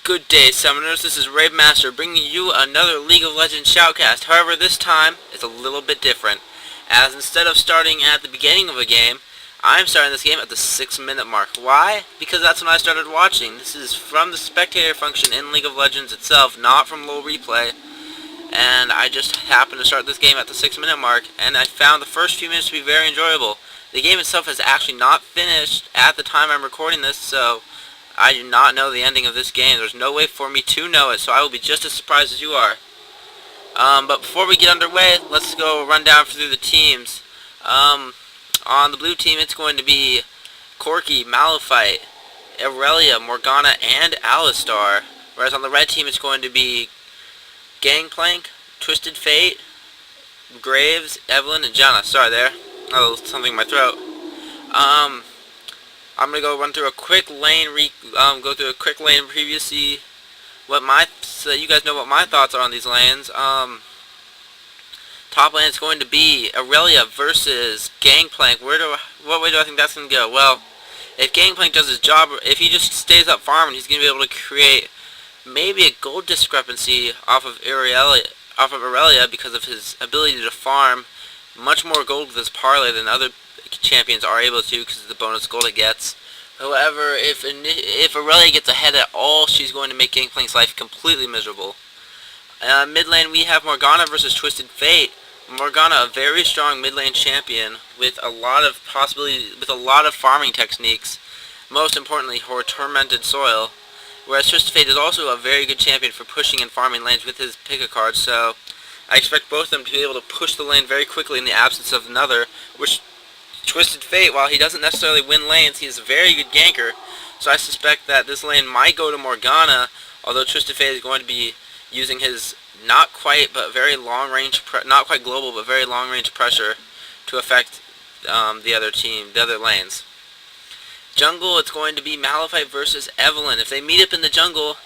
Good day, Summoners. This is Ravemaster bringing you another League of Legends shoutcast. However, this time it's a little bit different, as instead of starting at the beginning of a game, I'm starting this game at the 6-minute mark. Why? Because that's when I started watching. This is from the spectator function in League of Legends itself, not from low replay. And I just happened to start this game at the 6-minute mark, and I found the first few minutes to be very enjoyable. The game itself has actually not finished at the time I'm recording this, so I do not know the ending of this game. There's no way for me to know it, so I will be just as surprised as you are. But before we get underway, let's go run down through the teams. On the blue team, it's going to be Corki, Malphite, Aurelia, Morgana, and Alistar. Whereas on the red team, it's going to be Gangplank, Twisted Fate, Graves, Evelyn, and Janna. Sorry there. Oh, something in my throat. I'm gonna go run through a quick lane, preview, see what so you guys know what my thoughts are on these lanes. Top lane is going to be Aurelia versus Gangplank. What way do I think that's gonna go? Well, if Gangplank does his job, if he just stays up farming, he's gonna be able to create maybe a gold discrepancy off of Aurelia because of his ability to farm much more gold with his parlay than other champions are able to because of the bonus gold it gets. However, if Aurelia gets ahead at all, she's going to make Gangplank's life completely miserable. Mid lane, we have Morgana versus Twisted Fate. Morgana, a very strong mid lane champion with a lot of farming techniques. Most importantly, her Tormented Soil. Whereas Twisted Fate is also a very good champion for pushing and farming lanes with his pick a card. So I expect both of them to be able to push the lane very quickly in the absence of another, which Twisted Fate, while he doesn't necessarily win lanes, he is a very good ganker. So I suspect that this lane might go to Morgana, although Twisted Fate is going to be using his not quite global, but very long range pressure to affect the other lanes. Jungle, it's going to be Malphite versus Evelyn. If they meet up in the jungle,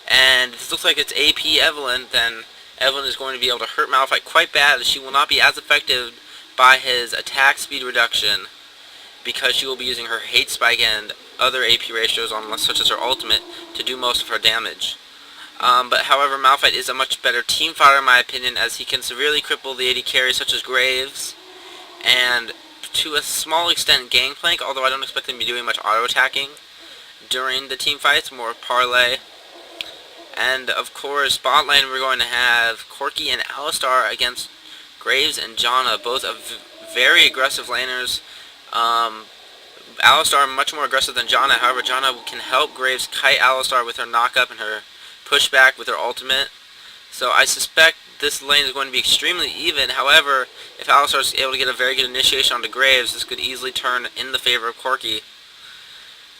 and it looks like it's AP Evelyn, then Evelyn is going to be able to hurt Malphite quite bad, as she will not be as effective by his attack speed reduction because she will be using her hate spike and other AP ratios such as her ultimate to do most of her damage. But however, Malphite is a much better team fighter in my opinion, as he can severely cripple the AD carries such as Graves and to a small extent Gangplank, although I don't expect him to be doing much auto attacking during the team fights, more parlay. And of course, bot lane we're going to have Corki and Alistar against Graves and Janna, both very aggressive laners. Alistar much more aggressive than Janna. However, Janna can help Graves kite Alistar with her knockup and her pushback with her ultimate. So I suspect this lane is going to be extremely even. However, if Alistar is able to get a very good initiation onto Graves, this could easily turn in the favor of Corki.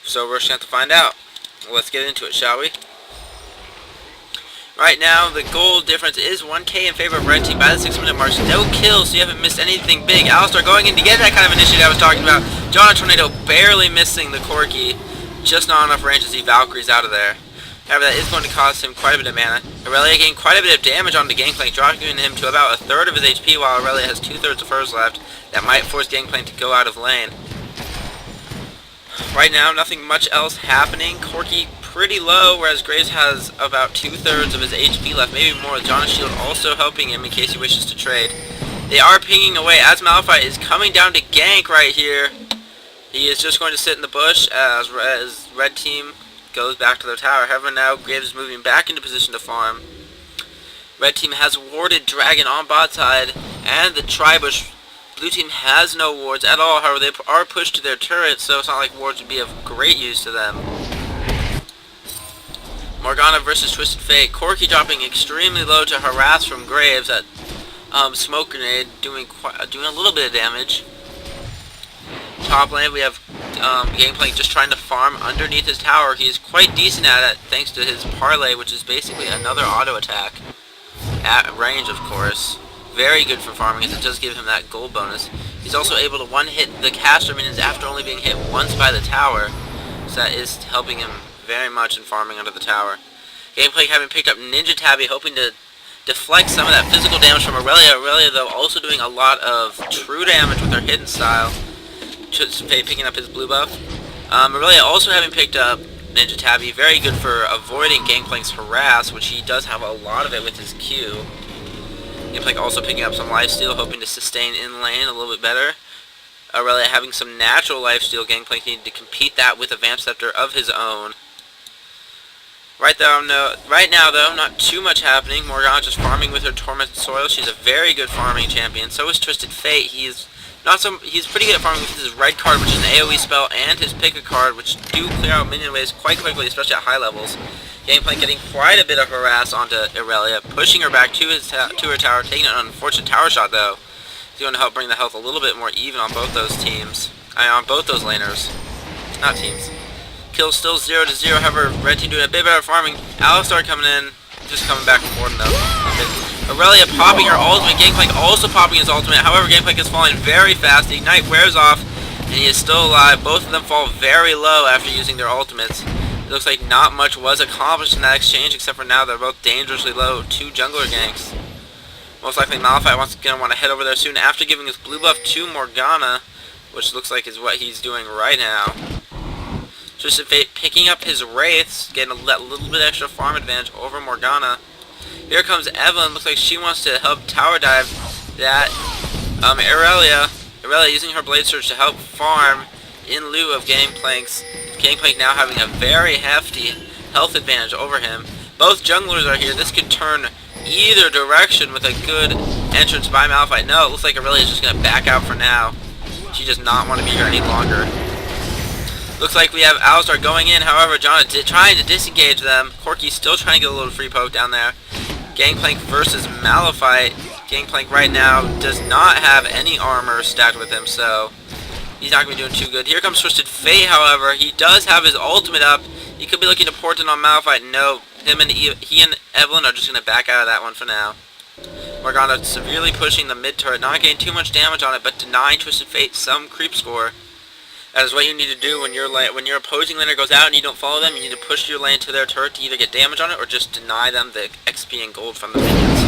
So we're just going to have to find out. Let's get into it, shall we? Right now, the goal difference is 1k in favor of red team by the 6-minute mark. No kills, so you haven't missed anything big. Alistar going in to get that kind of initiative I was talking about. Janna Tornado barely missing the Corki. Just not enough range as he Valkyries out of there. However, that is going to cost him quite a bit of mana. Aurelia gained quite a bit of damage onto Gangplank, dropping him to about a third of his HP, while Aurelia has 2/3 of hers left. That might force Gangplank to go out of lane. Right now, nothing much else happening. Corki pretty low, whereas Graves has about 2/3 of his HP left, maybe more, with Janna's shield also helping him in case he wishes to trade. They are pinging away as Malphite is coming down to gank right here. He is just going to sit in the bush as red team goes back to their tower. However, now Graves is moving back into position to farm. Red team has warded Dragon on bot side and the Tribush. Blue team has no wards at all. However, they are pushed to their turrets, so it's not like wards would be of great use to them. Morgana versus Twisted Fate. Corki dropping extremely low to harass from Graves at Smoke Grenade, doing a little bit of damage. Top lane we have Gangplank just trying to farm underneath his tower. He is quite decent at it thanks to his parlay, which is basically another auto attack at range, of course. Very good for farming, as it does give him that gold bonus. He's also able to one-hit the caster minions after only being hit once by the tower, so that is helping him very much in farming under the tower. Gangplank having picked up Ninja Tabby, hoping to deflect some of that physical damage from Aurelia. Aurelia, though, also doing a lot of true damage with her hidden style. Twisted Fate picking up his blue buff. Aurelia also having picked up Ninja Tabby. Very good for avoiding Gangplank's harass, which he does have a lot of it with his Q. Gangplank also picking up some lifesteal, hoping to sustain in lane a little bit better. Aurelia having some natural lifesteal. Gangplank needed to compete that with a Vamp Scepter of his own. Right now, though, not too much happening. Morgana just farming with her Tormented Soil. She's a very good farming champion. So is Twisted Fate. He's pretty good at farming with his red card, which is an AoE spell, and his Pick a card, which do clear out minion waves quite quickly, especially at high levels. Gangplank getting quite a bit of harass onto Aurelia, pushing her back to her tower, taking an unfortunate tower shot though. He's going to help bring the health a little bit more even on both those teams. On both those laners. Not teams. Kills still 0 to 0, however, red team doing a bit better farming. Alistar coming in, just coming back and forth though. Aurelia popping her ultimate, Gangplank also popping his ultimate. However, Gangplank is falling very fast. The Ignite wears off, and he is still alive. Both of them fall very low after using their ultimates. It looks like not much was accomplished in that exchange, except for now they're both dangerously low. 2 jungler ganks. Most likely Malphite going to want to head over there soon after giving his blue buff to Morgana, which looks like is what he's doing right now. Twisted Fate picking up his Wraiths, getting that little bit extra farm advantage over Morgana. Here comes Evelyn. Looks like she wants to help tower dive that Aurelia using her Blade Surge to help farm in lieu of Gangplank's. Gangplank now having a very hefty health advantage over him. Both junglers are here. This could turn either direction with a good entrance by Malphite. No, it looks like Aurelia is just going to back out for now. She does not want to be here any longer. Looks like we have Alistar going in, however, John trying to disengage them. Corki's still trying to get a little free poke down there. Gangplank versus Malphite. Gangplank right now does not have any armor stacked with him, so he's not going to be doing too good. Here comes Twisted Fate, however. He does have his ultimate up. He could be looking to port in on Malphite. No, he and Evelyn are just going to back out of that one for now. Morgana severely pushing the mid turret, not getting too much damage on it, but denying Twisted Fate some creep score. That is what you need to do when your opposing laner goes out and you don't follow them. You need to push your lane to their turret to either get damage on it or just deny them the XP and gold from the minions.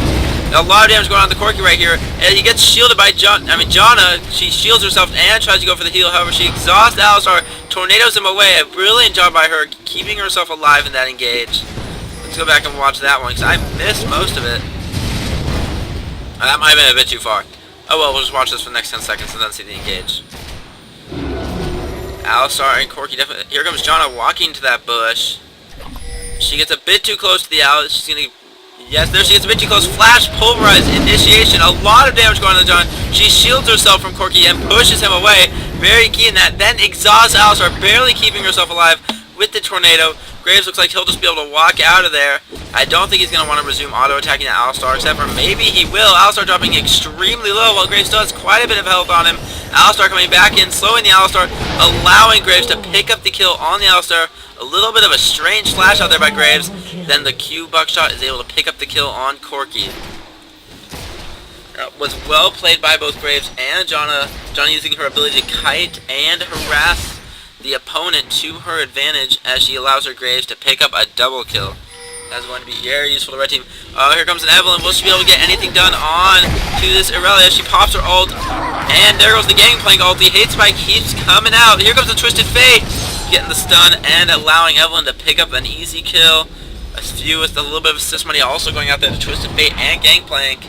Now, a lot of damage going on to Corki right here, and he gets shielded by Janna. She shields herself and tries to go for the heal. However, she exhausts Alistar, tornadoes him away. A brilliant job by her keeping herself alive in that engage. Let's go back and watch that one because I missed most of it. That might have been a bit too far. Oh well, we'll just watch this for the next 10 seconds and then see the engage. Alistar and Corki definitely. Here comes Janna walking to that bush. She gets a bit too close to the Alistar. She's gonna. Yes, there she gets a bit too close. Flash, pulverize, initiation. A lot of damage going on to Janna. She shields herself from Corki and pushes him away. Very key in that. Then exhausts Alistar, barely keeping herself alive with the tornado. Graves looks like he'll just be able to walk out of there. I don't think he's going to want to resume auto-attacking at Alistar, except for maybe he will. Alistar dropping extremely low while Graves still has quite a bit of health on him. Alistar coming back in, slowing the Alistar, allowing Graves to pick up the kill on the Alistar. A little bit of a strange flash out there by Graves. Then the Q buckshot is able to pick up the kill on Corki. Was well played by both Graves and Janna. Janna using her ability to kite and harass the opponent to her advantage as she allows her Graves to pick up a double kill. That's going to be very useful to the red team. Here comes an Evelyn. Will she be able to get anything done on to this Aurelia? She pops her ult. And there goes the Gangplank ult. The hate spike keeps coming out. Here comes the Twisted Fate. Getting the stun and allowing Evelyn to pick up an easy kill. A few with a little bit of assist money also going out there to Twisted Fate and Gangplank.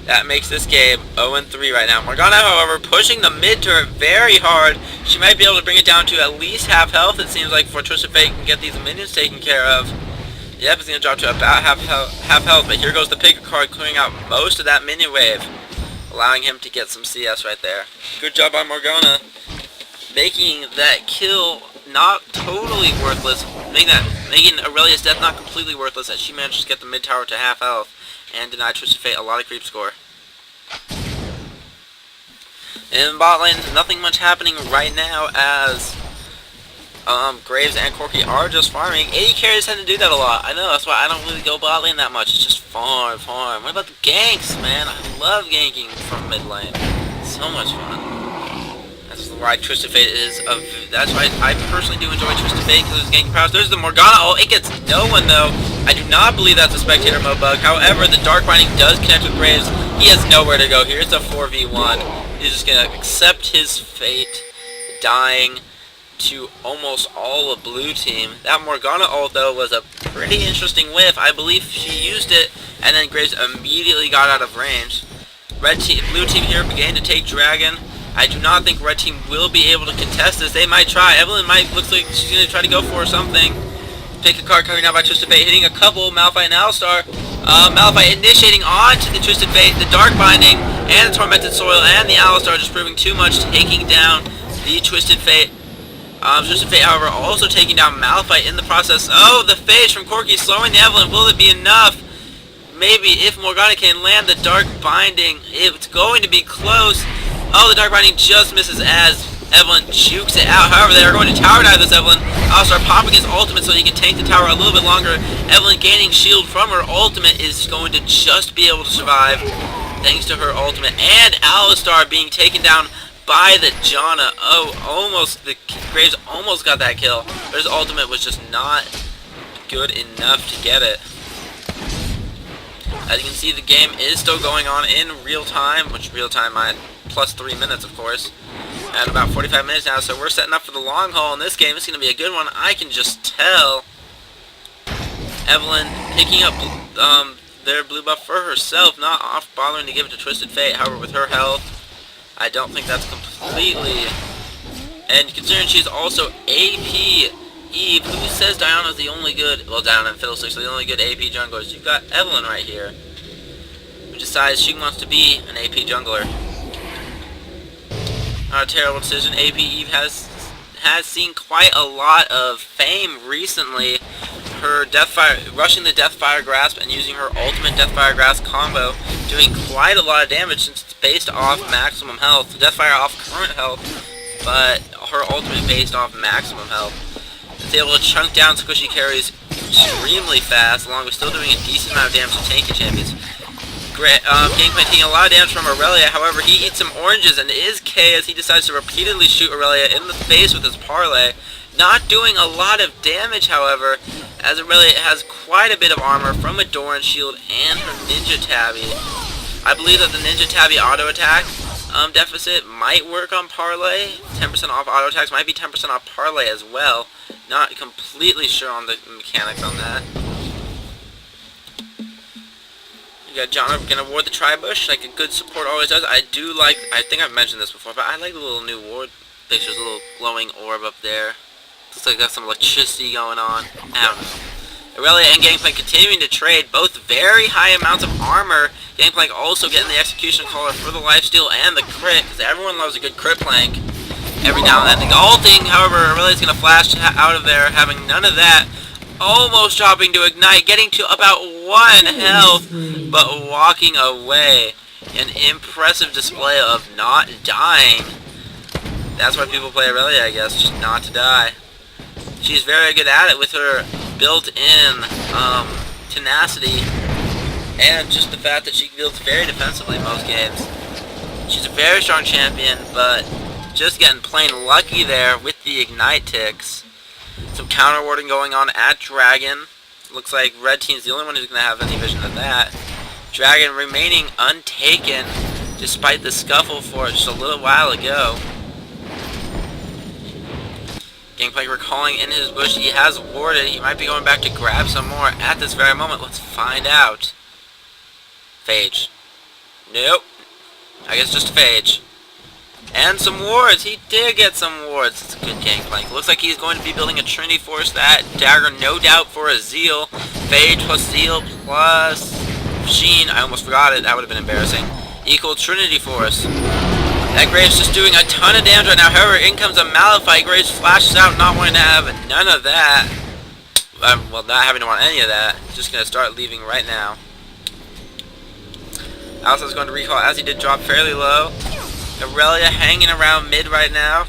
That makes this game 0-3 right now. Morgana, however, pushing the mid turret very hard. She might be able to bring it down to at least half health, it seems like, before Twisted Fate can get these minions taken care of. Yep, it's going to drop to about half health, but here goes the Picker card clearing out most of that minion wave, allowing him to get some CS right there. Good job by Morgana, making that kill not totally worthless, making Aurelia's death not completely worthless, as she managed to get the mid tower to half health and deny Twisted Fate a lot of creep score. In bot lane, nothing much happening right now as Graves and Corki are just farming. 80 carries tend to do that a lot. I know, that's why I don't really go bot lane that much. It's just farm. What about the ganks, man? I love ganking from mid lane. So much fun. That's why Twisted Fate is that's why I personally do enjoy Twisted Fate because of his ganking prowess. There's the Morgana ult. It gets no one though. I do not believe that's a spectator mode bug. However, the Dark Binding does connect with Graves. He has nowhere to go here. It's a 4v1. He's just gonna accept his fate, dying to almost all of blue team. That Morgana ult though was a pretty interesting whiff. I believe she used it and then Graves immediately got out of range. Blue team here began to take Dragon. I do not think red team will be able to contest this. They might try. Evelyn looks like she's going to try to go for something. Pick a card coming out by Twisted Fate, hitting a couple, Malphite and Alistar. Malphite initiating onto the Twisted Fate, the Dark Binding, and the Tormented Soil, and the Alistar just proving too much, taking down the Twisted Fate. Twisted Fate, however, also taking down Malphite in the process. Oh, the Phage from Corki slowing the Evelyn. Will it be enough? Maybe if Morgana can land the Dark Binding, it's going to be close. Oh, the Dark Binding just misses as Evelyn jukes it out. However, they are going to tower dive this Evelyn. Alistar popping his ultimate so he can tank the tower a little bit longer. Evelyn gaining shield from her ultimate is going to just be able to survive thanks to her ultimate. And Alistar being taken down by the Janna. Oh, almost. The Graves almost got that kill. But his ultimate was just not good enough to get it. As you can see, the game is still going on in real time, which real time plus 3 minutes, of course. At about 45 minutes now, so we're setting up for the long haul in this game. It's going to be a good one, I can just tell. Evelyn picking up their blue buff for herself, not off bothering to give it to Twisted Fate. However, with her health, I don't think that's completely... And considering she's also AP Eve, who says Diana's the only good... Well, Diana and Fiddlesticks are the only good AP junglers. You've got Evelyn right here, who decides she wants to be an AP jungler. Not a terrible decision. AP Eve has seen quite a lot of fame recently. Her rushing the Deathfire Grasp and using her ultimate Deathfire Grasp combo, doing quite a lot of damage since it's based off maximum health. Deathfire off current health, but her ultimate based off maximum health. It's able to chunk down squishy carries extremely fast, along with still doing a decent amount of damage to tanky champions. Gangplank taking a lot of damage from Aurelia. However, he eats some oranges and is K as he decides to repeatedly shoot Aurelia in the face with his parlay. Not doing a lot of damage, however, as Aurelia has quite a bit of armor from a Doran shield and her Ninja Tabby. I believe that the Ninja Tabby auto attack deficit might work on parlay. 10% off auto attacks might be 10% off parlay as well. Not completely sure on the mechanics on that. You got John gonna ward the Tri-Bush like a good support always does. I think I've mentioned this before, but I like the little new ward pictures, a little glowing orb up there. Looks like got some electricity going on. I don't know. Aurelia and Gangplank continuing to trade, both very high amounts of armor. Gangplank also getting the execution caller for the lifesteal and the crit, because everyone loves a good crit plank every now and then. The ulting, however, Aurelia's gonna flash out of there, having none of that. Almost dropping to ignite, getting to about 1 health, but walking away. An impressive display of not dying. That's why people play Aurelia, I guess, just not to die. She's very good at it with her built-in tenacity, and just the fact that she builds very defensively in most games. She's a very strong champion, but just getting plain lucky there with the ignite ticks. Some counter warding going on at Dragon. Looks like red team's the only one who's going to have any vision of that. Dragon remaining untaken despite the scuffle for just a little while ago. Gangplank recalling in his bush. He has warded. He might be going back to grab some more at this very moment. Let's find out. Phage. Nope. I guess just Phage. And some wards. He did get some wards. It's a good Gangplank. Looks like he's going to be building a Trinity Force. That dagger, no doubt, for a Zeal. Phage plus Zeal plus Sheen. I almost forgot it. That would have been embarrassing. Equal Trinity Force. That Graves just doing a ton of damage right now. However, in comes a Malphite. Graves flashes out, not wanting to have none of that. Well, not having to want any of that. Just going to start leaving right now. Alistar's going to recall as he did drop fairly low. Aurelia hanging around mid right now.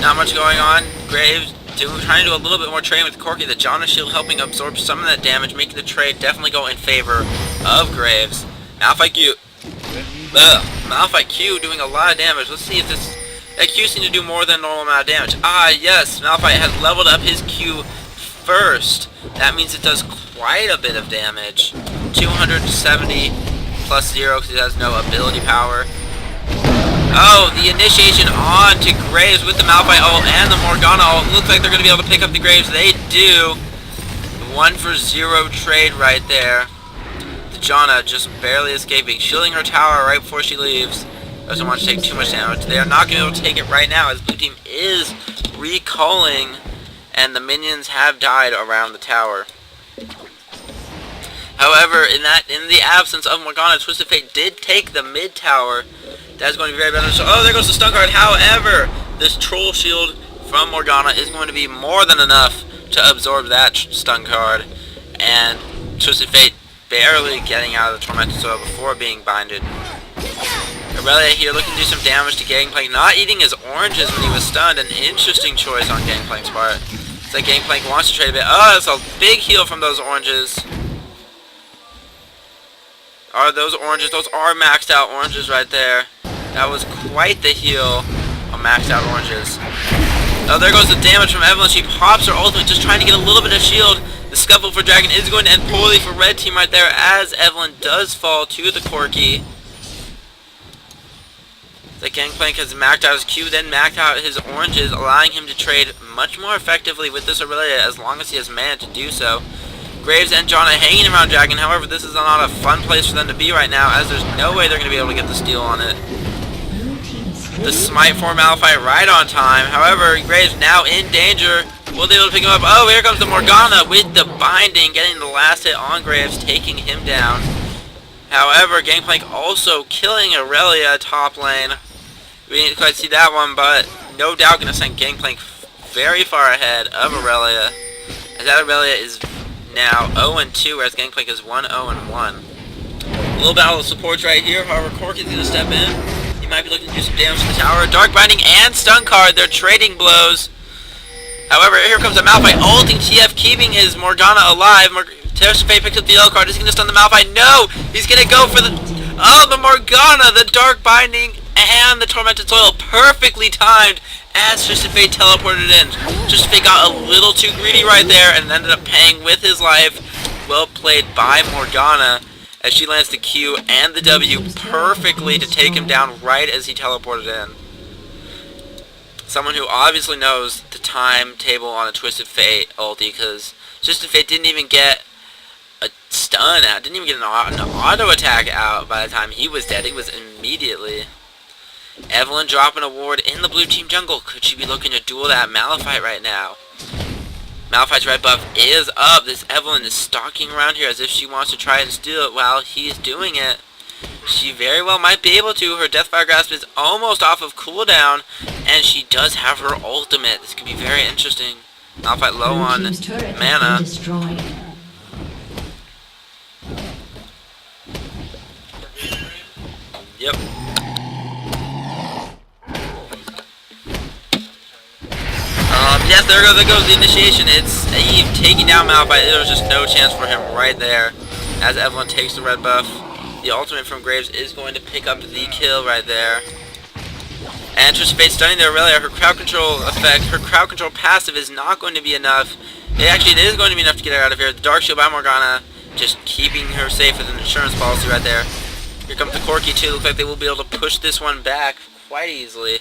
Not much going on. Graves trying to do a little bit more trading with Corki. The Janna shield helping absorb some of that damage, making the trade definitely go in favor of Graves. Malphite Q. Malphite Q doing a lot of damage. Let's see if that Q seems to do more than normal amount of damage. Ah, yes. Malphite has leveled up his Q first. That means it does quite a bit of damage. 270 plus 0 because it has no ability power. Oh, the initiation on to Graves with the Malphite ult and the Morgana ult. Looks like they're going to be able to pick up the Graves. They do. 1-for-0 trade right there. Janna just barely escaping, shielding her tower right before she leaves. Doesn't want to take too much damage. They are not going to be able to take it right now as blue team is recalling and the minions have died around the tower. However, in the absence of Morgana, Twisted Fate did take the mid tower. That's going to be very beneficial. Oh, there goes the stun card. However, this troll shield from Morgana is going to be more than enough to absorb that stun card. And Twisted Fate barely getting out of the Tormented Soil before being binded. Aurelia here looking to do some damage to Gangplank, not eating his oranges when he was stunned. An interesting choice on Gangplank's part. It's like Gangplank wants to trade a bit. Oh, that's a big heal from those oranges. Are those oranges? Those are maxed out oranges right there. That was quite the heal on maxed out oranges. Oh, there goes the damage from Evelyn. She pops her ultimate, just trying to get a little bit of shield. The scuffle for Dragon is going to end poorly for red team right there, as Evelyn does fall to the Corki. The Gangplank has maxed out his Q, then maxed out his oranges, allowing him to trade much more effectively with this Aurelia as long as he has mana to do so. Graves and Janna hanging around Dragon. However, this is not a fun place for them to be right now, as there's no way they're going to be able to get the steal on it. The smite for Malphite right on time. However, Graves now in danger. Will they be able to pick him up? Oh, here comes the Morgana with the binding, getting the last hit on Graves, taking him down. However, Gangplank also killing Aurelia top lane. We didn't quite see that one, but no doubt going to send Gangplank very far ahead of Aurelia. As that Aurelia is now 0-2, whereas Gangplank is 1-0-1. A little battle of supports right here. However, Corki's going to step in. He might be looking to do some damage to the tower. Dark Binding and Stun Card. They're trading blows. However, here comes the Malphite ulting TF, keeping his Morgana alive. Twisted Fate picks up the yellow card. Is he going to stun the Malphite? No! He's going to go for the... Oh, the Morgana! The Dark Binding and the Tormented Soil perfectly timed as Twisted Fate teleported in. Twisted Fate got a little too greedy right there and ended up paying with his life. Well played by Morgana as she lands the Q and the W perfectly to take him down right as he teleported in. Someone who obviously knows the timetable on a Twisted Fate ulti, because Twisted Fate didn't even get a stun out, didn't even get an auto attack out by the time he was dead. He was immediately. Evelyn dropping a ward in the blue team jungle. Could she be looking to duel that Malphite right now? Malphite's red buff is up. This Evelyn is stalking around here as if she wants to try and steal it while he's doing it. She very well might be able to. Her Deathfire Grasp is almost off of cooldown, and she does have her ultimate. This could be very interesting. Malphite low on mana. Yep. Yes, there goes the initiation. It's Eve taking down Malphite. There was just no chance for him right there as Evelyn takes the red buff. The ultimate from Graves is going to pick up the kill right there. And Twisted Fate stunning the Aurelia. Her crowd control effect, her crowd control passive is not going to be enough. It is going to be enough to get her out of here. The Dark Shield by Morgana just keeping her safe with an insurance policy right there. Here comes the Corki too. Looks like they will be able to push this one back quite easily.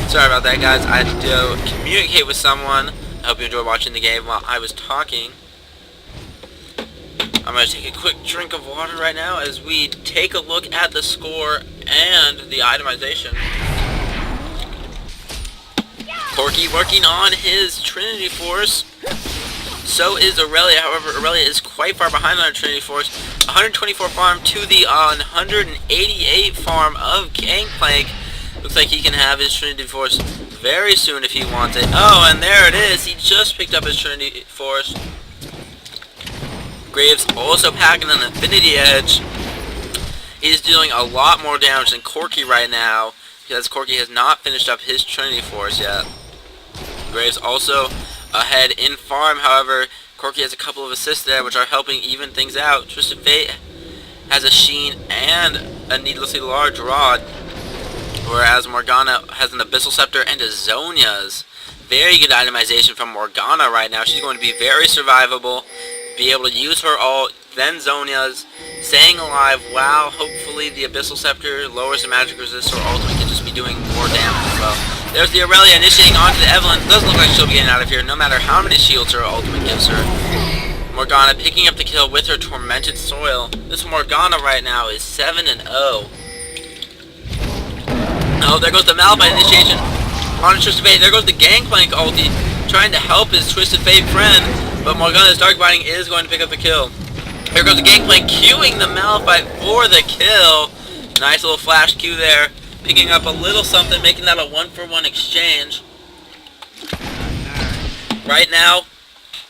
Sorry about that, guys. I had to communicate with someone. I hope you enjoyed watching the game while I was talking. I'm going to take a quick drink of water right now as we take a look at the score and the itemization. Corki working on his Trinity Force. So is Aurelia. However, Aurelia is quite far behind on her Trinity Force. 124 farm to the 188 farm of Gangplank. Looks like he can have his Trinity Force very soon if he wants it. Oh, and there it is. He just picked up his Trinity Force. Graves also packing an Infinity Edge. He's dealing a lot more damage than Corki right now, because Corki has not finished up his Trinity Force yet. Graves also ahead in farm. However, Corki has a couple of assists there, which are helping even things out. Twisted Fate has a Sheen and a needlessly large rod, whereas Morgana has an Abyssal Scepter and a Zhonya's. Very good itemization from Morgana right now. She's going to be very survivable. Be able to use her ult, then Zhonya's, staying alive while hopefully the Abyssal Scepter lowers the magic resist, or ultimate can just be doing more damage as well. There's the Aurelia initiating onto the Evelynn. Doesn't look like she'll be getting out of here no matter how many shields her ultimate gives her. Morgana picking up the kill with her Tormented Soil. This Morgana right now is 7-0. Oh, there goes the Malphite initiation on Twisted Fate. There goes the Gangplank ulti, trying to help his Twisted Fate friend, but Morgana's Dark Binding is going to pick up the kill. Here goes the Gangplank queuing the Malphite for the kill. Nice little flash Q there, picking up a little something, making that a 1-for-1 exchange. Right now,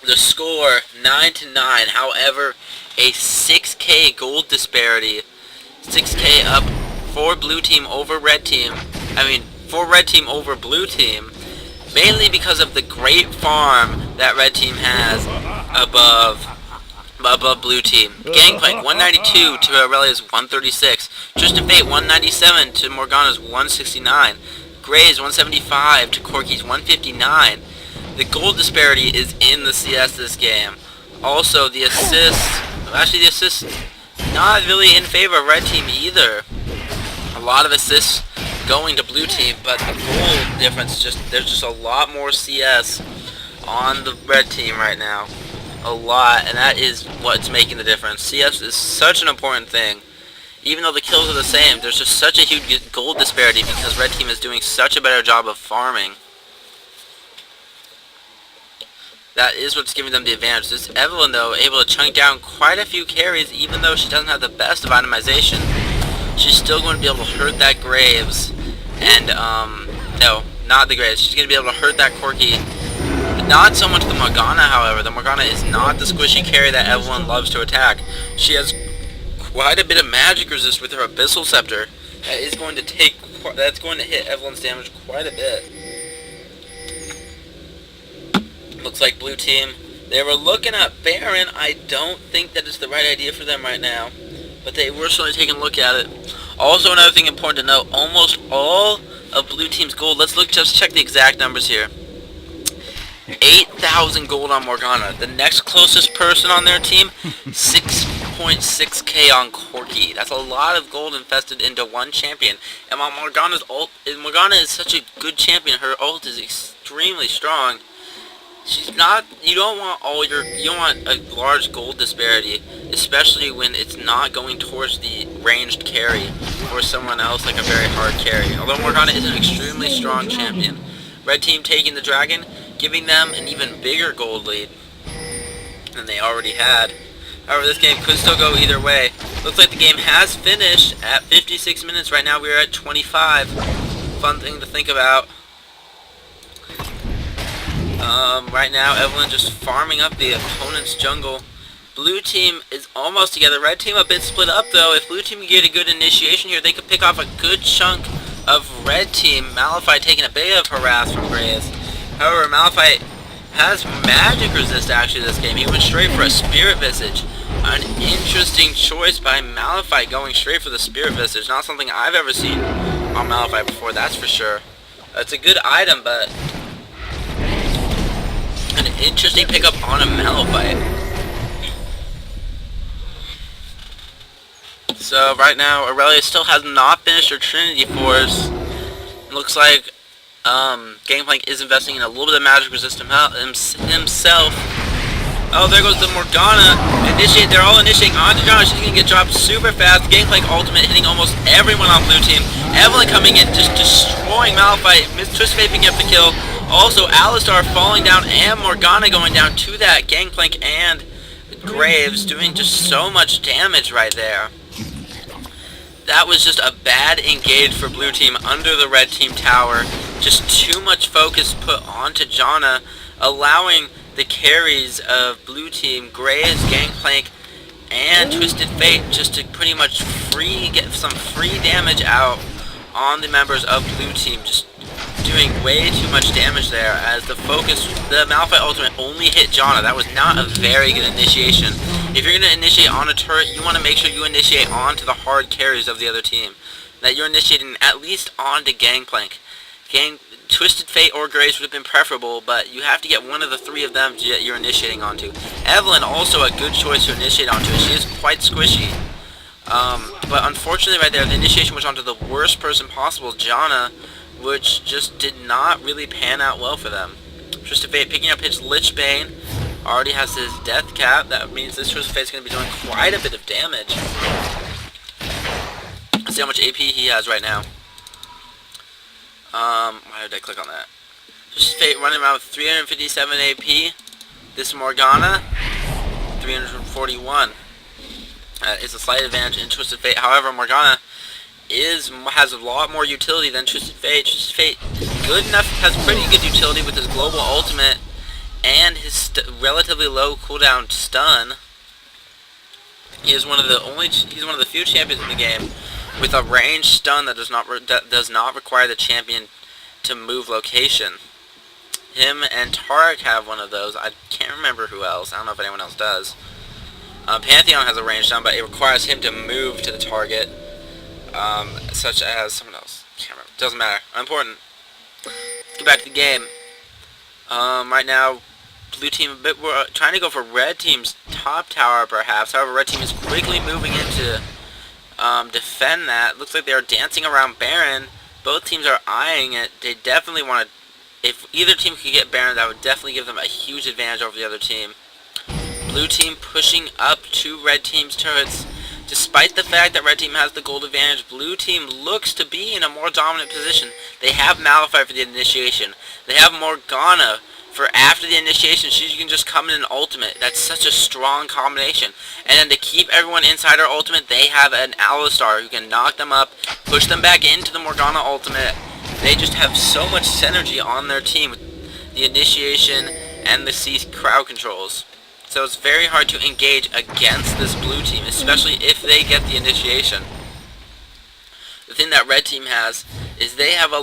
the score 9-9. However, a 6k gold disparity. 6k up for blue team over red team. For red team over blue team. Mainly because of the great farm that red team has above blue team. Gangplank 192 to Aurelia's 136. Twisted Fate 197 to Morgana's 169. Gray's 175 to Corki's 159. The gold disparity is in the CS this game. Also, the assists, actually the assists not really in favor of red team either. A lot of assists going to blue team, but the gold difference, there's just a lot more CS on the red team right now. A lot, and that is what's making the difference. CS is such an important thing. Even though the kills are the same, there's just such a huge gold disparity because red team is doing such a better job of farming. That is what's giving them the advantage. This Evelynn, though, able to chunk down quite a few carries, even though she doesn't have the best of itemization. She's still going to be able to hurt that Graves. And, no, not the Graves. She's going to be able to hurt that Corki. Not so much the Morgana, however. The Morgana is not the squishy carry that Evelynn loves to attack. She has quite a bit of magic resist with her Abyssal Scepter. That's going to hit Evelynn's damage quite a bit. Looks like blue team, they were looking at Baron. I don't think that it's the right idea for them right now, but they were certainly taking a look at it. Also, another thing important to note, almost all of blue team's gold, just check the exact numbers here. 8,000 gold on Morgana. The next closest person on their team, 6.6k on Corki. That's a lot of gold invested into one champion. And while Morgana is such a good champion, her ult is extremely strong. She's not, you don't want a large gold disparity, especially when it's not going towards the ranged carry or someone else like a very hard carry. Although Morgana is an extremely strong champion. Red team taking the dragon, giving them an even bigger gold lead than they already had. However, this game could still go either way. Looks like the game has finished at 56 minutes. Right now we are at 25. Fun thing to think about. Right now, Evelynn just farming up the opponent's jungle. Blue team is almost together. Red team a bit split up, though. If blue team can get a good initiation here, they could pick off a good chunk of red team. Malphite taking a bit of harass from Graves. However, Malphite has magic resist actually this game. He went straight for a Spirit Visage. An interesting choice by Malphite going straight for the Spirit Visage. Not something I've ever seen on Malphite before, that's for sure. It's a good item, but an interesting pickup on a Malphite. So right now, Aurelia still has not finished her Trinity Force. It looks like Gangplank is investing in a little bit of magic resist himself. Oh, there goes the Morgana. They're all initiating onto Jana. She's going to get dropped super fast. Gangplank ultimate hitting almost everyone on blue team. Evelynn coming in, just destroying Malphite. Twisted Fate picking up the kill. Also, Alistar falling down and Morgana going down to that. Gangplank and Graves doing just so much damage right there. That was just a bad engage for blue team under the red team tower. Just too much focus put onto Jana, allowing the carries of blue team, Graves, Gangplank, and Twisted Fate just to pretty much get some free damage out on the members of blue team. Just doing way too much damage there as the Malphite ultimate only hit Jana. That was not a very good initiation. If you're going to initiate on a turret, you want to make sure you initiate onto the hard carries of the other team. That you're initiating at least onto Gangplank. Twisted Fate or Graves would have been preferable, but you have to get one of the three of them that you're initiating onto. Evelyn, also a good choice to initiate onto. She is quite squishy. But unfortunately right there, the initiation was onto the worst person possible, Janna, which just did not really pan out well for them. Twisted Fate picking up his Lich Bane. Already has his death cap. That means this Twisted Fate's going to be doing quite a bit of damage. Let's see how much AP he has right now. Why did I click on that? Twisted Fate running around with 357 AP. This Morgana, 341. It's a slight advantage in Twisted Fate. However, Morgana has a lot more utility than Twisted Fate. Twisted Fate, good enough, has pretty good utility with his global ultimate and his relatively low cooldown stun. He's one of the few champions in the game with a ranged stun that does not require the champion to move location. Him and Tarek have one of those. I can't remember who else. I don't know if anyone else does. Pantheon has a ranged stun, but it requires him to move to the target, such as someone else. Can't remember. Doesn't matter. Unimportant. Let's get back to the game. Right now, blue team we're trying to go for red team's top tower, perhaps. However, red team is quickly moving in to defend that. Looks like they are dancing around Baron. Both teams are eyeing it. They definitely want to. If either team could get Baron, that would definitely give them a huge advantage over the other team. Blue team pushing up to red team's turrets. Despite the fact that red team has the gold advantage, blue team looks to be in a more dominant position. They have Malphite for the initiation. They have Morgana for after the initiation. She can just come in an ultimate. That's such a strong combination. And then to keep everyone inside her ultimate, they have an Alistar who can knock them up, push them back into the Morgana ultimate. They just have so much synergy on their team with the initiation and the C crowd controls. So it's very hard to engage against this blue team, especially if they get the initiation. The thing that red team has is they have a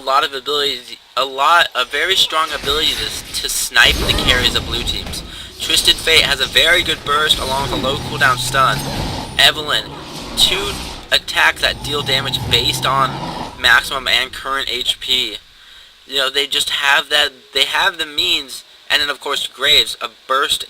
very strong ability to snipe the carries of blue teams. Twisted Fate has a very good burst along with a low cooldown stun. Evelyn, 2 attacks that deal damage based on maximum and current HP. You know, they just have that. They have the means, and then of course Graves, a burst.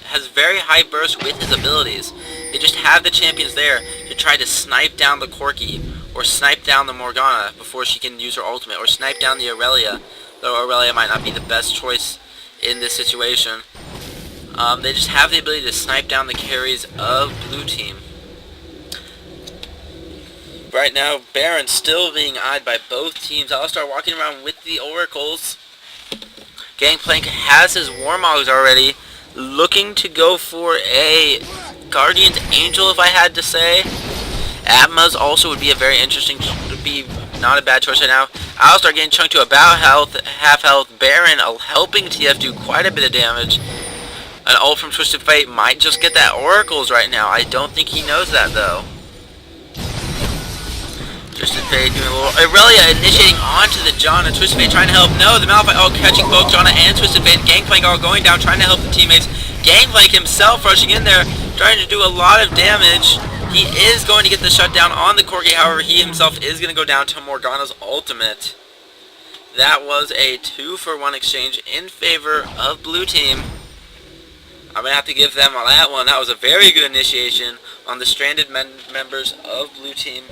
Has very high burst with his abilities. They just have the champions there to try to snipe down the Corki, or snipe down the Morgana before she can use her ultimate, or snipe down the Aurelia, though Aurelia might not be the best choice in this situation. They just have the ability to snipe down the carries of blue team. Right now, Baron still being eyed by both teams. Alistar walking around with the oracles. Gangplank has his Warmogs already, looking to go for a Guardian's Angel, if I had to say. Atma's also would be a very interesting, would be not a bad choice right now. Alistar getting chunked to about half health. Baron helping TF do quite a bit of damage. An ult from Twisted Fate might just get that Oracles right now. I don't think he knows that though. Twisted Fate doing a little... Aurelia initiating onto the Janna. Twisted Fate trying to help. No, the Malphite all catching both Janna and Twisted Fate. Gangplank all going down, trying to help the teammates. Gangplank himself rushing in there, trying to do a lot of damage. He is going to get the shutdown on the Corgi. However, he himself is going to go down to Morgana's ultimate. That was a 2-for-1 exchange in favor of blue team. I'm going to have to give them on that one. That was a very good initiation on the stranded members of blue team.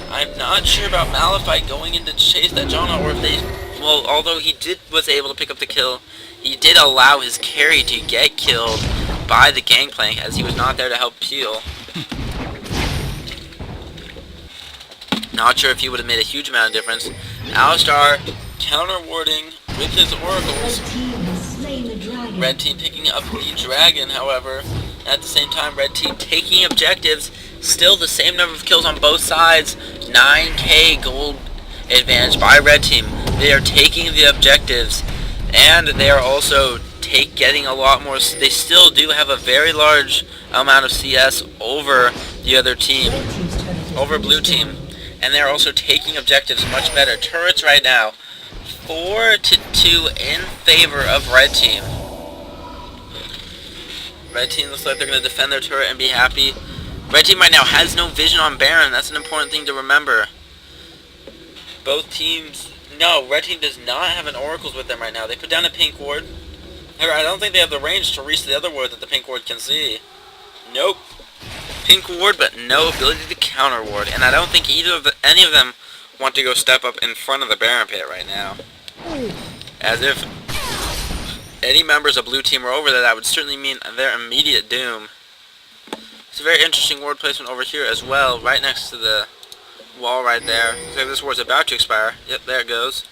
I'm not sure about Malphite going in to chase that Janna, or if they... Well, although he was able to pick up the kill, he did allow his carry to get killed by the Gangplank, as he was not there to help peel. Not sure if he would have made a huge amount of difference. Alistar counter-warding with his oracles. Red team picking up the dragon, however. At the same time, red team taking objectives. Still the same number of kills on both sides. 9k gold advantage by red team. They are taking the objectives, and they are also getting a lot more. They still do have a very large amount of CS over the other team, over blue team, and they're also taking objectives much better. Turrets right now, 4-2 in favor of red team. Red team looks like they're going to defend their turret and be happy. Red team right now has no vision on Baron. That's an important thing to remember. Both teams No, red team does not have an oracles with them right now. They put down a pink ward. I don't think they have the range to reach the other ward that the pink ward can see. Nope. Pink ward, but no ability to counter ward. And I don't think any of them want to go step up in front of the Baron Pit right now. As if any members of blue team were over there, that would certainly mean their immediate doom. It's a very interesting ward placement over here as well, right next to the wall right there. Looks like this ward's about to expire. Yep, there it goes.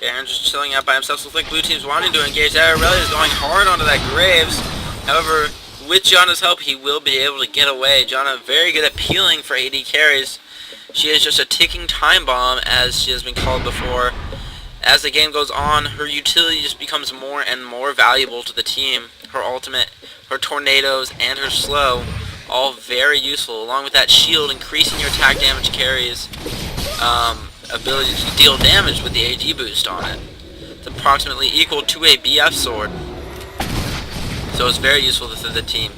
Baron just chilling out by himself. Looks like blue team's wanting to engage. That Aurelia is going hard onto that Graves. However, with Janna's help, he will be able to get away. Janna very good at peeling for AD carries. She is just a ticking time bomb, as she has been called before. As the game goes on, her utility just becomes more and more valuable to the team. Her ultimate, her tornadoes, and her slow, all very useful. Along with that shield, increasing your attack damage carries ability to deal damage with the AD boost on it. It's approximately equal to a BF sword. So it's very useful to the team.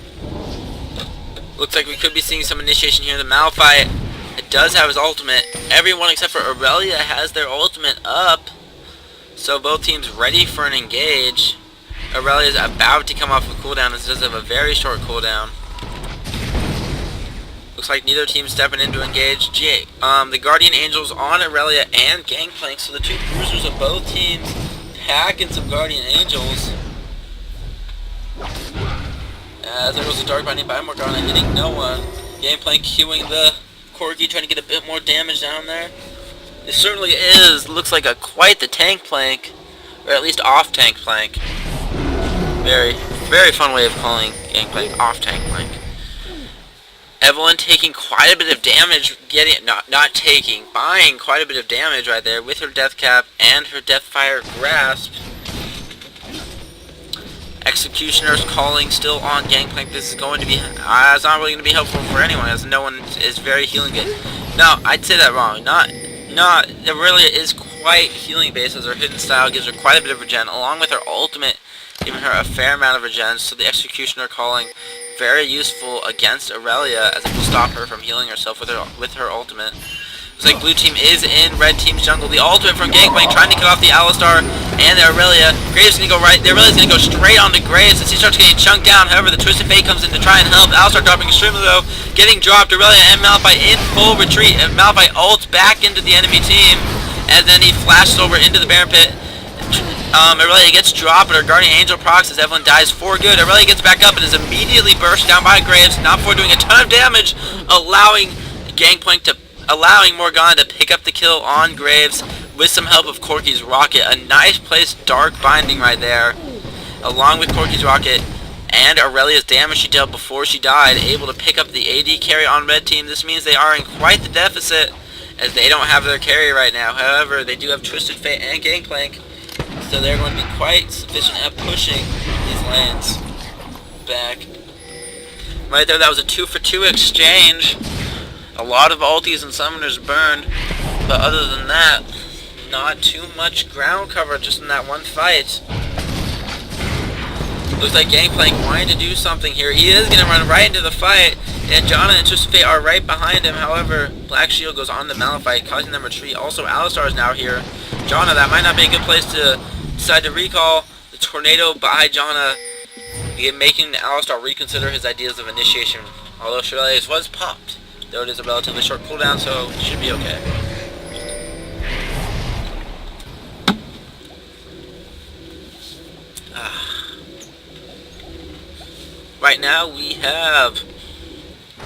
Looks like we could be seeing some initiation here. The Malphite, it does have his ultimate. Everyone except for Aurelia has their ultimate up. So both teams ready for an engage. Aurelia is about to come off a cooldown. This does have a very short cooldown. Looks like neither team stepping in to engage. The Guardian Angels on Aurelia and Gangplank. So the two cruisers of both teams packing some Guardian Angels. As there goes the Dark Binding by Morgana, hitting no one. Gangplank queuing the Corgi, trying to get a bit more damage down there. It certainly is. Looks like quite the tank plank. Or at least off-tank plank. Very, very fun way of calling Gangplank off-tank plank. Evelyn taking quite a bit of damage, buying quite a bit of damage right there with her Death Cap and her Deathfire Grasp. Executioner's calling still on Gangplank. This is going to be, it's not really going to be helpful for anyone, as no one is very healing it. No, I'd say that wrong. Aurelia is quite healing based, as her hidden style gives her quite a bit of regen, along with her ultimate, giving her a fair amount of regen. So the Executioner calling, very useful against Aurelia, as it will stop her from healing herself with her ultimate. Looks like blue team is in red team's jungle. The ultimate from Gangplank trying to cut off the Alistar and the Aurelia. Graves is going to go right. The Aurelia's going to go straight onto Graves as he starts getting chunked down. However, the Twisted Fate comes in to try and help. Alistar dropping extremely low, getting dropped. Aurelia and Malphite in full retreat. And Malphite ults back into the enemy team. And then he flashes over into the Baron Pit. Aurelia gets dropped, but her Guardian Angel procs as Evelyn dies for good. Aurelia gets back up and is immediately burst down by Graves, not before doing a ton of damage, allowing Morgana to pick up the kill on Graves with some help of Corki's Rocket. A nice placed Dark Binding right there, along with Corki's Rocket and Aurelia's damage she dealt before she died, able to pick up the AD carry on red team. This means they are in quite the deficit, as they don't have their carry right now. However, they do have Twisted Fate and Gangplank, so they're going to be quite sufficient at pushing these lanes back. Right there, that was a 2-for-2 exchange. A lot of ultis and summoners burned, but other than that, not too much ground cover just in that one fight. Looks like Gangplank wanting to do something here. He is going to run right into the fight, and Janna and Twisted Fate are right behind him. However, Black Shield goes on the Malphite, causing them retreat. Also, Alistar is now here. Janna, that might not be a good place to decide to recall. The tornado by Janna, making Alistar reconsider his ideas of initiation. Although Shirley's was popped, though it is a relatively short cooldown, so it should be okay. Right now we have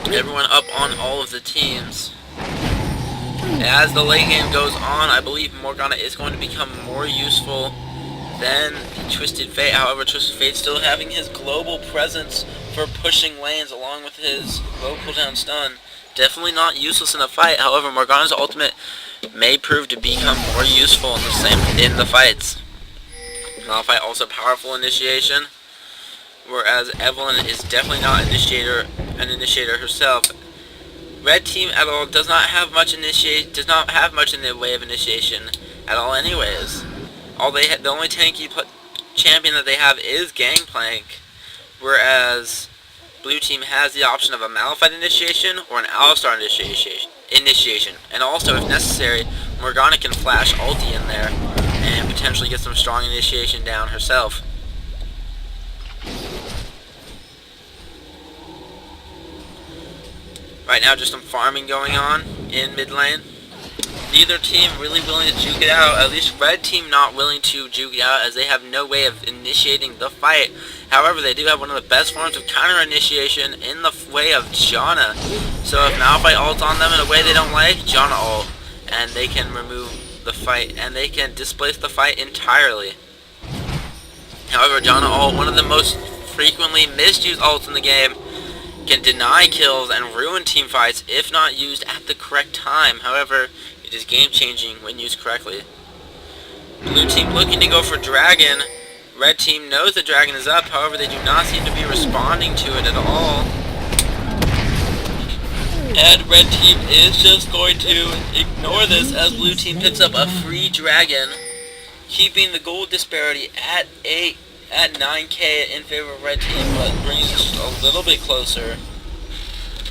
everyone up on all of the teams. As the late game goes on, I believe Morgana is going to become more useful than Twisted Fate. However, Twisted Fate still having his global presence for pushing lanes along with his low cooldown stun. Definitely not useless in a fight. However, Morgana's ultimate may prove to become more useful in the fights. Malphite also powerful initiation, whereas Evelyn is definitely not an initiator herself. Red team at all does not have much in the way of initiation at all anyways. The only tanky champion that they have is Gangplank, whereas blue team has the option of a Malphite initiation or an Alistar initiation, and also, if necessary, Morgana can flash ulti in there and potentially get some strong initiation down herself. Right now just some farming going on in mid lane. Neither team really willing to juke it out, at least red team not willing to juke it out as they have no way of initiating the fight. However, they do have one of the best forms of counter initiation in the way of Janna. So if Malphite ults on them in a way they don't like, Janna ult, and they can remove the fight, and they can displace the fight entirely. However, Janna ult, one of the most frequently misused ults in the game, can deny kills and ruin team fights if not used at the correct time. However, it is game changing when used correctly. Blue team looking to go for dragon. Red team knows the dragon is up, however they do not seem to be responding to it at all. And red team is just going to ignore this as blue team picks up a free dragon, keeping the gold disparity at 9k in favor of red team, but brings us a little bit closer.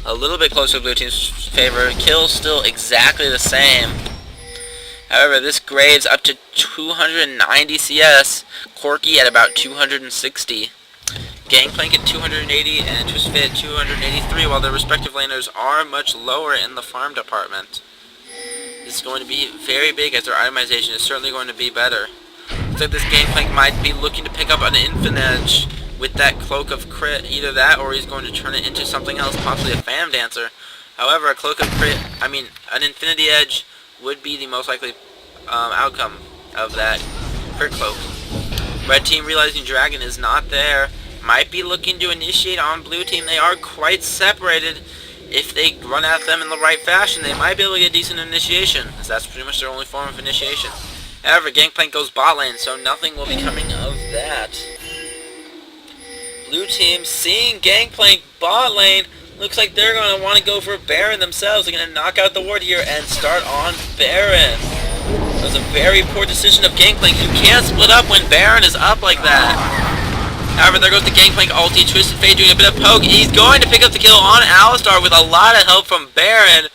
A little bit closer to blue team's favor. Kills still exactly the same. However, this Graves up to 290 CS, Corki at about 260. Gangplank at 280 and Twisted Fate at 283, while their respective laners are much lower in the farm department. This is going to be very big as their itemization is certainly going to be better. Looks like this Gangplank might be looking to pick up an Infinite Edge with that Cloak of Crit. Either that or he's going to turn it into something else, possibly a Phantom Dancer. However, a Cloak of Crit, an Infinity Edge would be the most likely outcome of that Crit Cloak. Red team realizing Dragon is not there, might be looking to initiate on blue team. They are quite separated. If they run at them in the right fashion, they might be able to get decent initiation, as that's pretty much their only form of initiation. However, Gangplank goes bot lane, so nothing will be coming of that. Blue team seeing Gangplank bot lane, looks like they're going to want to go for Baron themselves. They're going to knock out the ward here and start on Baron. That was a very poor decision of Gangplank. You can't split up when Baron is up like that. However, there goes the Gangplank ulti. Twisted Fate doing a bit of poke. He's going to pick up the kill on Alistar with a lot of help from Baron.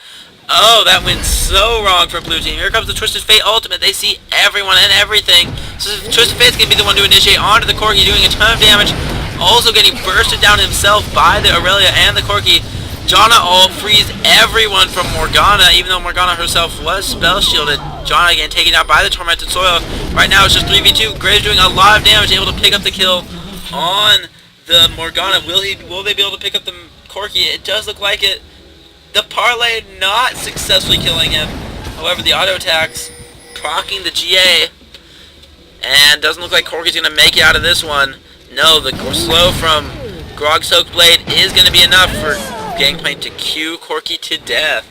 Oh, that went so wrong for blue team. Here comes the Twisted Fate ultimate. They see everyone and everything. So Twisted Fate's going to be the one to initiate onto the Corki, doing a ton of damage. Also getting bursted down himself by the Aurelia and the Corki. Janna ult frees everyone from Morgana, even though Morgana herself was spell shielded. Janna again taken out by the Tormented Soil. Right now it's just 3v2. Graves doing a lot of damage, able to pick up the kill on the Morgana. Will they be able to pick up the Corki? It does look like it. The parlay not successfully killing him. However, the auto attacks proccing the GA. And doesn't look like Corki's going to make it out of this one. No, the slow from Grog Soaked Blade is going to be enough for Gangplank to Q Corki to death.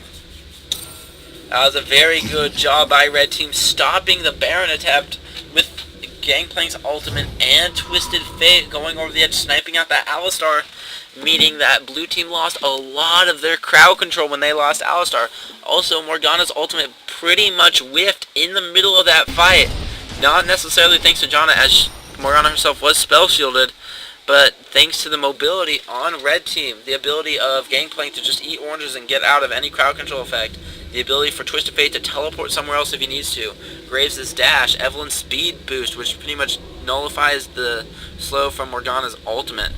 That was a very good job by Red Team stopping the Baron attempt with Gangplank's ultimate and Twisted Fate going over the edge, sniping out that Alistar, meaning that blue team lost a lot of their crowd control when they lost Alistar. Also, Morgana's ultimate pretty much whiffed in the middle of that fight. Not necessarily thanks to Janna, as Morgana herself was spell shielded, but thanks to the mobility on red team, the ability of Gangplank to just eat oranges and get out of any crowd control effect, the ability for Twisted Fate to teleport somewhere else if he needs to, Graves' dash, Evelyn's speed boost, which pretty much nullifies the slow from Morgana's ultimate.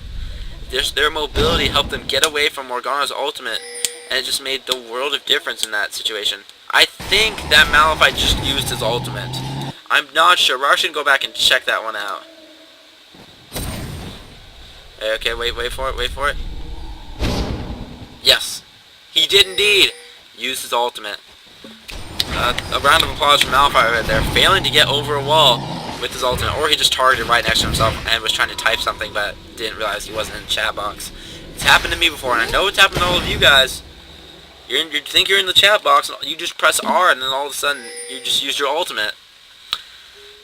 Their mobility helped them get away from Morgana's ultimate, and it just made the world of difference in that situation. I think that Malphite just used his ultimate. I'm not sure. We're actually going to go back and check that one out. Okay, wait for it. Yes, he did indeed use his ultimate. A round of applause for Malphite right there, failing to get over a wall with his ultimate, or he just targeted right next to himself and was trying to type something but didn't realize he wasn't in the chat box. It's happened to me before, and I know it's happened to all of you guys. You think you're in the chat box, and you just press R, and then all of a sudden you just use your ultimate.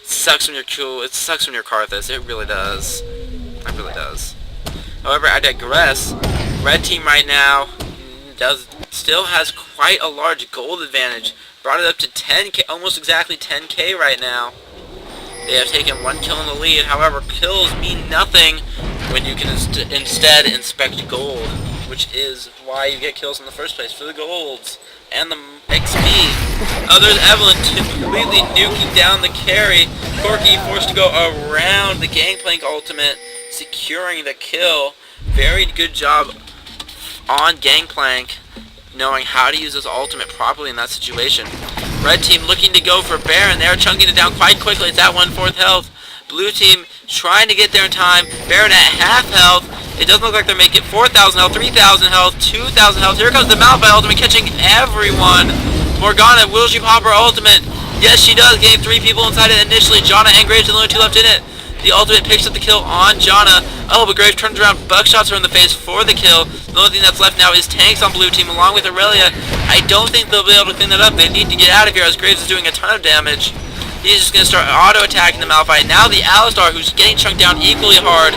It sucks when you're cool. It sucks when you're Karthus. It really does. It really does. However, I digress. Red team right now still has quite a large gold advantage. Brought it up to 10k, almost exactly 10k right now. They have taken one kill in the lead. However, kills mean nothing when you can instead inspect gold, which is why you get kills in the first place, for the golds and the XP. Oh, there's Evelyn completely nuking down the carry. Corky forced to go around the Gangplank ultimate, securing the kill. Very good job on Gangplank, knowing how to use his ultimate properly in that situation. Red team looking to go for Baron. They're chunking it down quite quickly. It's at 1/4 health. Blue team trying to get there in time. Baron at half health. It doesn't look like they're making 4,000 health, 3,000 health, 2,000 health. Here comes the Malphite ultimate, catching everyone. Morgana, will she pop her ultimate? Yes, she does, getting 3 people inside it initially. Janna and Graves are the only 2 left in it. The ultimate picks up the kill on Janna. Oh, but Graves turns around, buckshots her in the face for the kill. The only thing that's left now is tanks on blue team along with Aurelia. I don't think they'll be able to clean that up. They need to get out of here as Graves is doing a ton of damage. He's just going to start auto-attacking the Malphite. Now the Alistar, who's getting chunked down equally hard.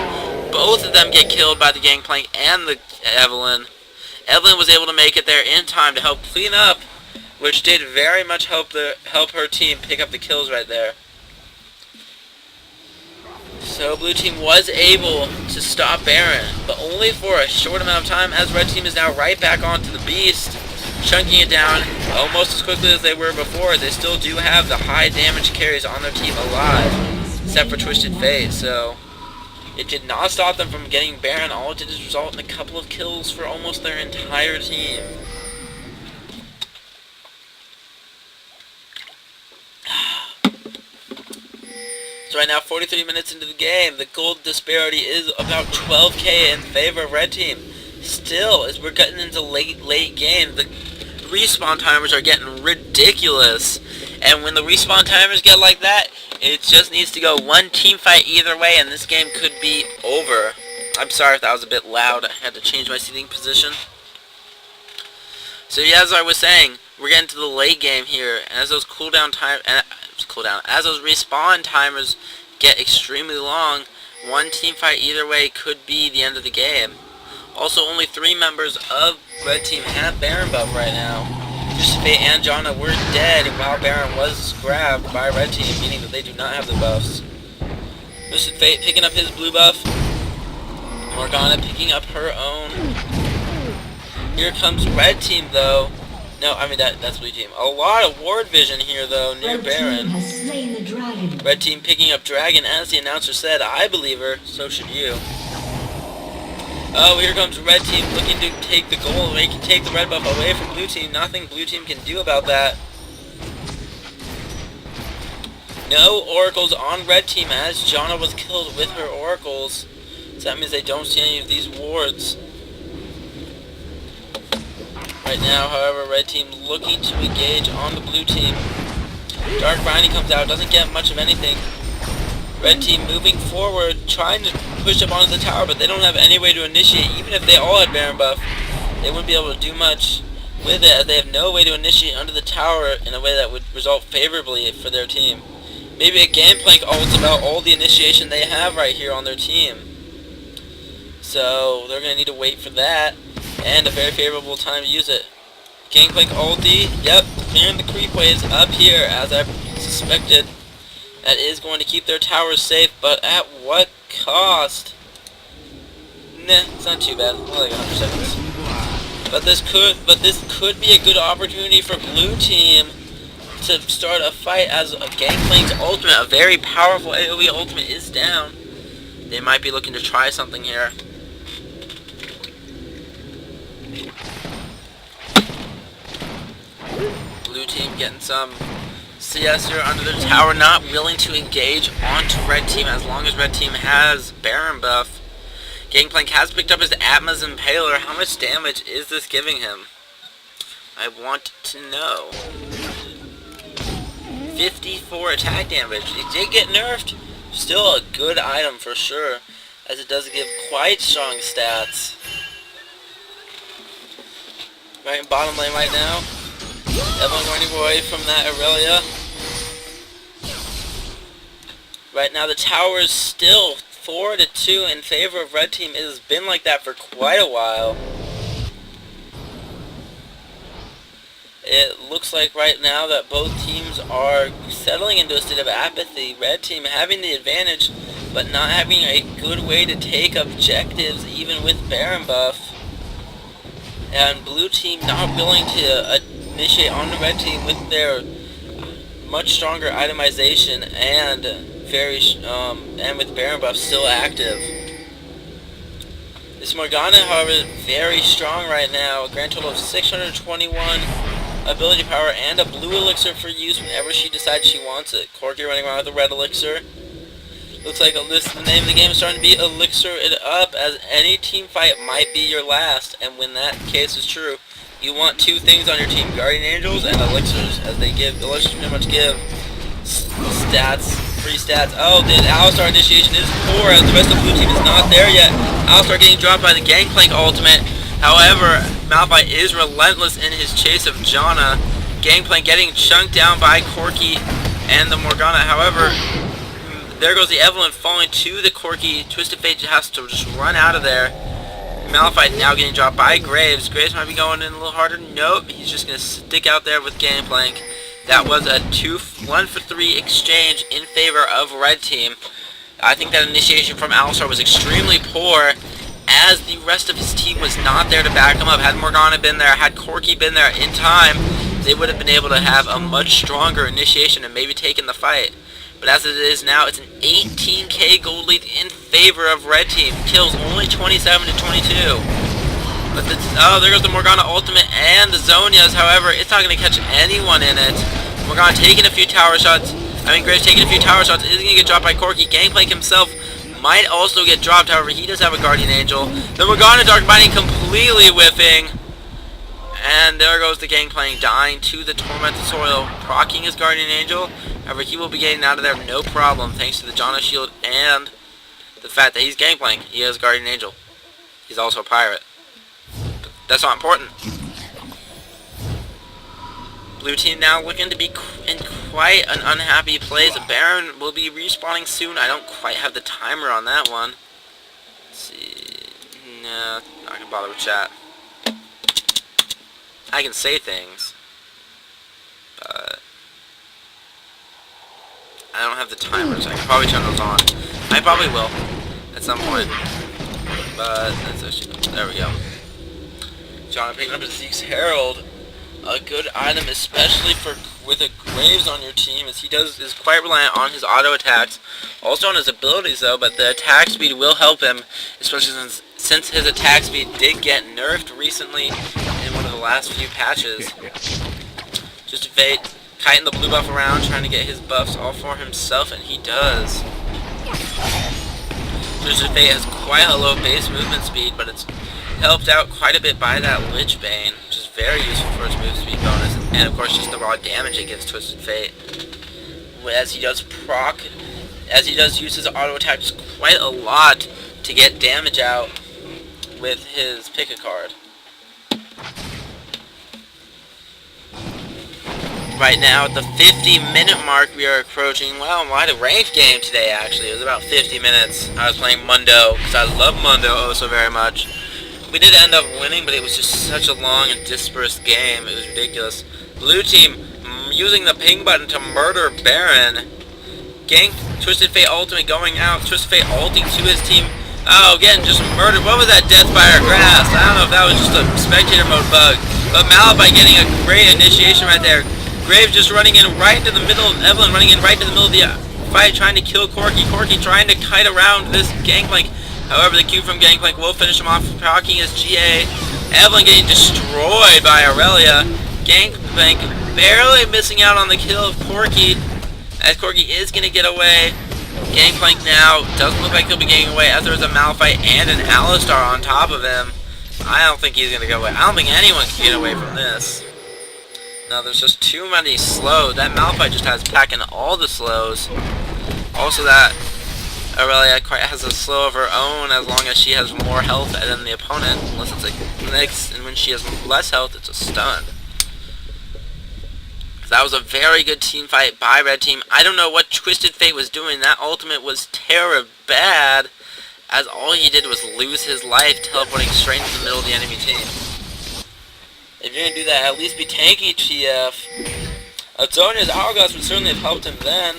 Both of them get killed by the Gangplank and the Evelyn. Evelyn was able to make it there in time to help clean up, which did very much help her team pick up the kills right there. So blue team was able to stop Baron, but only for a short amount of time, as red team is now right back onto the beast, chunking it down almost as quickly as they were before. They still do have the high damage carries on their team alive, except for Twisted Fate, so it did not stop them from getting Baron. All it did is result in a couple of kills for almost their entire team. So right now, 43 minutes into the game, the gold disparity is about 12k in favor of red team. Still, as we're getting into late game, the respawn timers are getting ridiculous. And when the respawn timers get like that, it just needs to go one team fight either way, and this game could be over. I'm sorry if that was a bit loud. I had to change my seating position. So yeah, as I was saying, we're getting to the late game here, and as those as those respawn timers get extremely long, one team fight either way could be the end of the game. Also, only 3 members of red team have Baron buff right now. Twisted Fate and Janna were dead while Baron was grabbed by red team, meaning that they do not have the buffs. Twisted Fate picking up his blue buff. Morgana picking up her own. Here comes red team though. No, I mean that's blue team. A lot of ward vision here though near Baron. Red team picking up Dragon, as the announcer said. I believe her, so should you. Oh, here comes red team looking to take the goal. They can take the red buff away from blue team. Nothing blue team can do about that. No oracles on red team as Janna was killed with her oracles. So that means they don't see any of these wards. Right now, however, red team looking to engage on the blue team. Dark Binding comes out, doesn't get much of anything. Red team moving forward, trying to push up onto the tower, but they don't have any way to initiate. Even if they all had Baron buff, they wouldn't be able to do much with it, as they have no way to initiate under the tower in a way that would result favorably for their team. Maybe a Gangplank ults about all the initiation they have right here on their team. So they're going to need to wait for that, and a very favorable time to use it. Gangplank ulti, yep, clearing the creep waves up here, as I suspected. That is going to keep their towers safe, but at what cost? Nah, it's not too bad. Only like 100 seconds. But this could be a good opportunity for blue team to start a fight, as a Gangplank's ultimate, a very powerful AoE ultimate, is down. They might be looking to try something here. Blue team getting some CS here under the tower, not willing to engage onto red team as long as red team has Baron buff. Gangplank has picked up his Atma's Impaler. How much damage is this giving him? I want to know. 54 attack damage. It did get nerfed. Still a good item for sure, as it does give quite strong stats. Right in bottom lane right now. Evelyn running away from that Aurelia. Right now the tower is still 4-2 in favor of red team. It has been like that for quite a while. It looks like right now that both teams are settling into a state of apathy. Red team having the advantage, but not having a good way to take objectives even with Baron buff. And blue team not willing to initiate on the red team with their much stronger itemization and and with Baron buff still active. This Morgana, however, is very strong right now. A grand total of 621 ability power and a blue elixir for use whenever she decides she wants it. Corki running around with a red elixir. Looks like the name of the game is starting to be Elixir It Up, as any team fight might be your last, and when that case is true, you want two things on your team: Guardian Angels and Elixirs, as Elixirs pretty much give stats, free stats. Oh, the Alistar initiation is poor, as the rest of the blue team is not there yet. Alistar getting dropped by the Gangplank ultimate. However, Malphite is relentless in his chase of Janna. Gangplank getting chunked down by Corki and the Morgana. However, there goes the Evelynn falling to the Corki. Twisted Fate has to just run out of there. Malphite now getting dropped by Graves. Graves might be going in a little harder. Nope, he's just going to stick out there with Gangplank. That was a 1-for-3 exchange in favor of Red Team. I think that initiation from Alistar was extremely poor, as the rest of his team was not there to back him up. Had Morgana been there, had Corki been there in time, they would have been able to have a much stronger initiation and maybe taken the fight. But as it is now, it's an 18k gold lead in favor of Red Team. Kills only 27 to 22. But there goes the Morgana ultimate and the Zhonya's. However, it's not going to catch anyone in it. Morgana taking a few tower shots. Graves taking a few tower shots. Is going to get dropped by Corki. Gangplank himself might also get dropped. However, he does have a Guardian Angel. The Morgana Dark Binding completely whiffing. And there goes the Gangplank dying to the Tormented Soil, proccing his Guardian Angel. However, he will be getting out of there no problem, thanks to the Janna shield and the fact that he's Gangplank. He has Guardian Angel. He's also a pirate. But that's not important. Blue team now looking to be in quite an unhappy place. Baron will be respawning soon. I don't quite have the timer on that one. Let's see. No, not gonna bother with chat. I can say things, but I don't have the timers. I can probably turn those on. I probably will at some point, but that's actually, there we go. Janna picking up his Zeke's Herald, a good item, especially with a Graves on your team, as he is quite reliant on his auto attacks, also on his abilities though. But the attack speed will help him, especially since his attack speed did get nerfed recently in one of the last few patches. Just Fate kiting the blue buff around, trying to get his buffs all for himself, and he does. Twisted Fate has quite a low base movement speed, but it's helped out quite a bit by that Lich Bane, which is very useful for its move speed bonus, and of course just the raw damage it gives Twisted Fate. As he does use his auto attacks quite a lot to get damage out with his pick-a-card. Right now, at the 50-minute mark, we are approaching, well, I had a ranked game today, actually. It was about 50 minutes. I was playing Mundo, because I love Mundo oh so very much. We did end up winning, but it was just such a long and dispersed game. It was ridiculous. Blue team using the ping button to murder Baron. Twisted Fate ultimate going out. Twisted Fate ulting to his team. Oh, getting just murdered. What was that Deathfire Grass? I don't know if that was just a spectator mode bug. But Malphite getting a great initiation right there. Graves just running in right into the middle of Evelynn, running in right into the middle of the fight, trying to kill Corki. Corki trying to kite around this Gangplank. However, the Q from Gangplank will finish him off, proccing his GA. Evelynn getting destroyed by Aurelia. Gangplank barely missing out on the kill of Corki, as Corki is going to get away. Gangplank now doesn't look like he'll be getting away, as there's a Malphite and an Alistar on top of him. I don't think he's going to get away. I don't think anyone can get away from this. No, there's just too many slows. That Malphite just has back in all the slows. Also, that Aurelia quite has a slow of her own, as long as she has more health than the opponent. Unless it's a mix, and when she has less health, it's a stun. That was a very good team fight by Red Team. I don't know what Twisted Fate was doing. That ultimate was terror bad, as all he did was lose his life, teleporting straight into the middle of the enemy team. If you're going to do that, at least be tanky, TF. Zhonya's Hourglass would certainly have helped him then.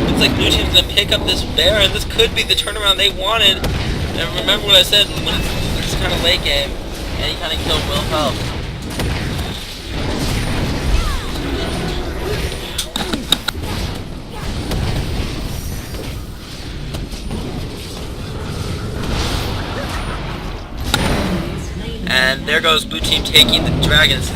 Looks like Blue Team's going to pick up this Baron. This could be the turnaround they wanted. And remember what I said, when it's kind of late game, any kind of kill will help. there goes blue team taking the dragons.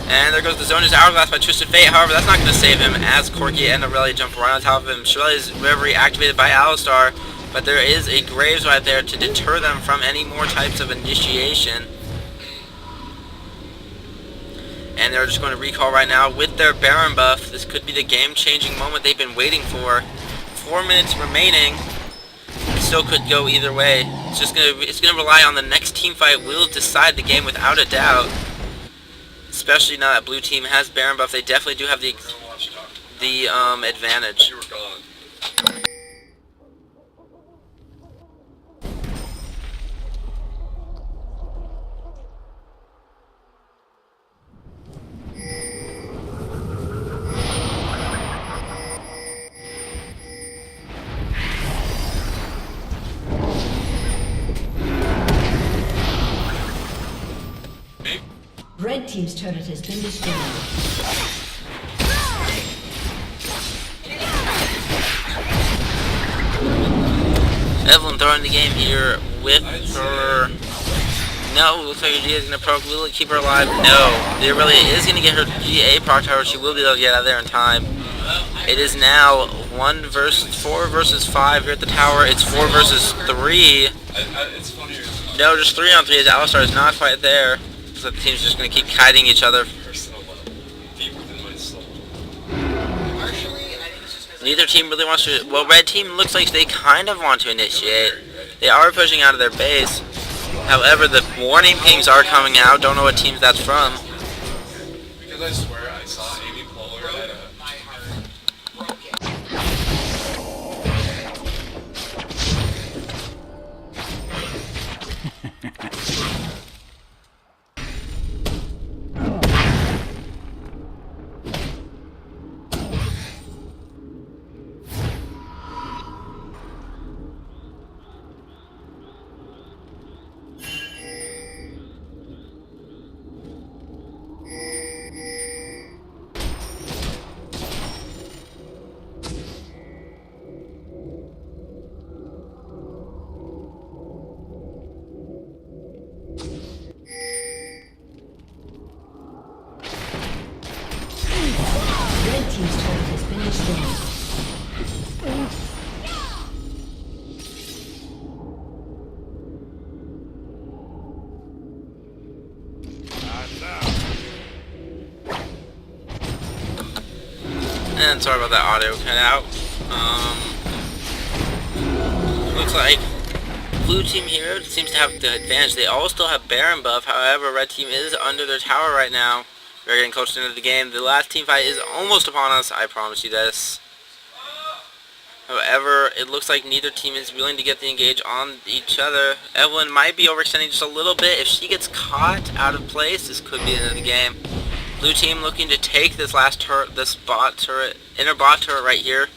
And there goes the Zona's Hourglass by Twisted Fate. However, that's not going to save him as Corki and Aurelia jump right on top of him. Shirley's Reverie activated by Alistar, but there is a Graves right there to deter them from any more types of initiation. And they're just going to recall right now with their Baron buff. This could be the game-changing moment they've been waiting for. 4 minutes remaining. It still could go either way. It's gonna rely on the next team fight will decide the game without a doubt. Especially now that blue team has Baron buff, they definitely do have the advantage. Red team's turret has been destroyed. Evelyn throwing the game here with her... No, looks like her GA is going to proc. Will it keep her alive? No. The Aurelia is going to get her GA proc tower. She will be able to get out of there in time. It is now 4 versus 5 here at the tower. It's 4 versus 3. No, just 3 on 3 as Alistar is not quite there. So the team's just going to keep kiting each other. Neither team really wants to... Well, red team looks like they kind of want to initiate. They are pushing out of their base. However, the warning pings are coming out. Don't know what teams that's from. Because I swear I saw Amy Poehler at a... Red team's turret has been destroyed. And sorry about that audio cut out. Looks like blue team here seems to have the advantage. They all still have Baron buff. However, red team is under their tower right now. We're getting close to the end of the game. The last team fight is almost upon us. I promise you this. However, it looks like neither team is willing to get the engage on each other. Evelyn might be overextending just a little bit. If she gets caught out of place, this could be the end of the game. Blue team looking to take this last turret, this bot turret, inner bot turret right here.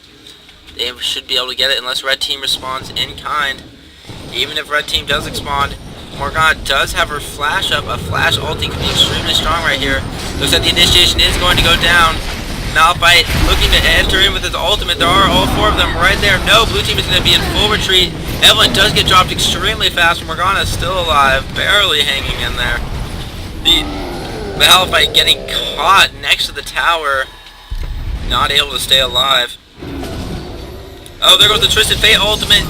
They should be able to get it unless red team responds in kind. Even if red team does expand, Morgana does have her flash up. A flash ulti could be extremely strong right here. Looks like the initiation is going to go down. Malphite looking to enter in with his ultimate. There are all 4 of them right there. No, blue team is going to be in full retreat. Evelyn does get dropped extremely fast. Morgana is still alive, barely hanging in there. The Malphite getting caught next to the tower, not able to stay alive. Oh, there goes the Twisted Fate ultimate,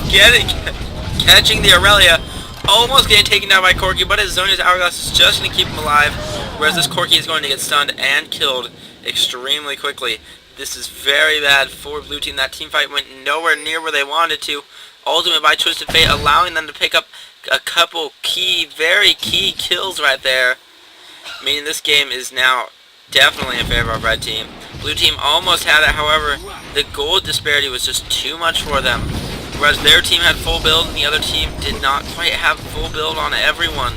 catching the Aurelia, almost getting taken down by Corki, but his Zona's Hourglass is just going to keep him alive, whereas this Corki is going to get stunned and killed extremely quickly. This is very bad for blue team. That team fight went nowhere near where they wanted to. Ultimate by Twisted Fate, allowing them to pick up a couple very key kills right there. Meaning this game is now definitely in favor of red team. Blue team almost had it, however, the gold disparity was just too much for them. Whereas their team had full build and the other team did not quite have full build on everyone.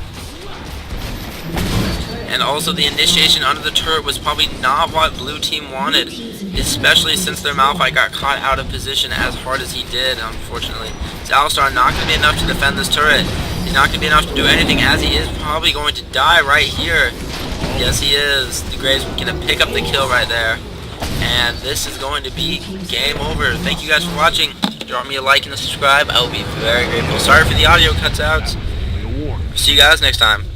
And also the initiation under the turret was probably not what blue team wanted. Especially since their Malphite got caught out of position as hard as he did, unfortunately. So Alistar not going to be enough to defend this turret. He's not going to be enough to do anything, as he is probably going to die right here. Yes, he is. The Graves going to pick up the kill right there. And this is going to be game over. Thank you guys for watching. drop me a like and a subscribe. I will be very grateful. Sorry for the audio cuts out. See you guys next time.